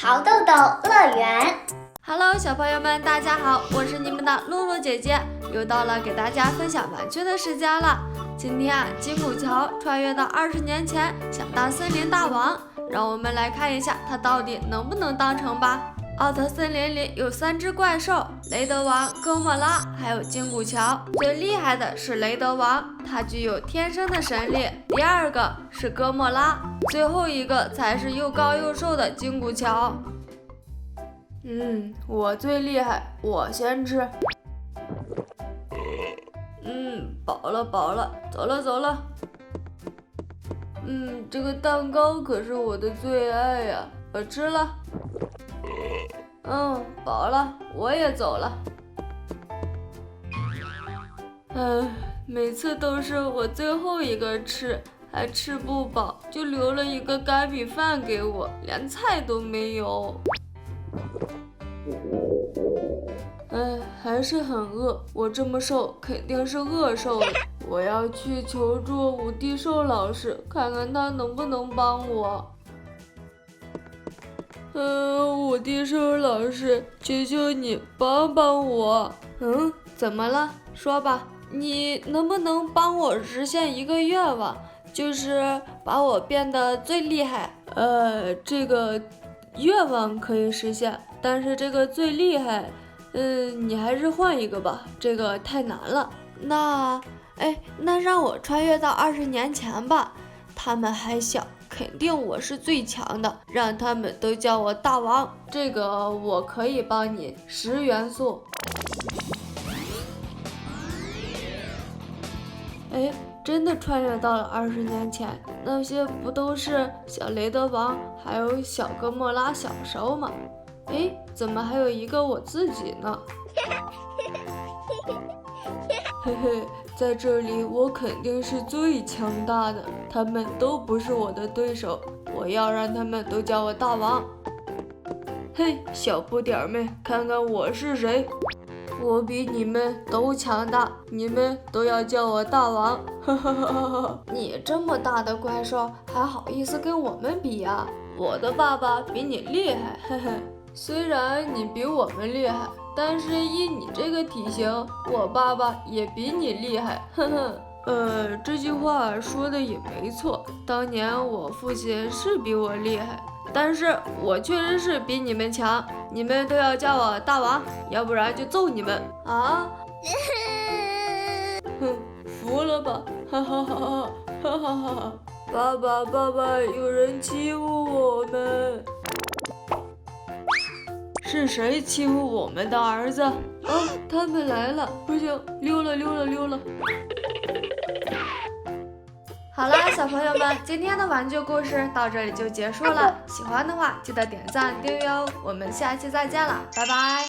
桃豆豆乐园。Hello， 小朋友们，大家好，我是你们的露露姐姐，又到了给大家分享玩具的时间了。今天金古桥穿越到20年前，想当森林大王，让我们来看一下他到底能不能当成吧。奥特森林里有3只怪兽，雷德王、哥莫拉还有金古桥。最厉害的是雷德王，他具有天生的神力。第二个是哥莫拉，最后一个才是又高又瘦的金古桥。我最厉害，我先吃。饱了，走了。这个蛋糕可是我的最爱呀，我吃了。饱了，我也走了。每次都是我最后一个吃，还吃不饱，就留了一个干米饭给我，连菜都没有。还是很饿，我这么瘦肯定是饿瘦了。我要去求助五帝兽老师，看看他能不能帮我。五帝兽老师，求求你帮帮我。怎么了？说吧，你能不能帮我实现一个愿望，就是把我变得最厉害？这个愿望可以实现，但是这个最厉害，你还是换一个吧，这个太难了。那让我穿越到20年前吧，他们还小，肯定我是最强的，让他们都叫我大王。这个我可以帮你10元素。真的穿越到了20年前，那些不都是小雷德王还有小哥莫拉小时候吗？怎么还有一个我自己呢？嘿嘿，在这里我肯定是最强大的，他们都不是我的对手，我要让他们都叫我大王。嘿，小不点儿们，看看我是谁，我比你们都强大，你们都要叫我大王。你这么大的怪兽还好意思跟我们比呀？我的爸爸比你厉害，嘿嘿。虽然你比我们厉害，但是依你这个体型，我爸爸也比你厉害，这句话说的也没错。当年我父亲是比我厉害，但是我确实是比你们强，你们都要叫我大王，要不然就揍你们啊！服了吧，哈哈哈哈！爸爸，有人欺负我们。是谁欺负我们的儿子？他们来了，不行，溜了。好啦，小朋友们，今天的玩具故事到这里就结束了。喜欢的话，记得点赞订阅哦。我们下期再见了，拜拜。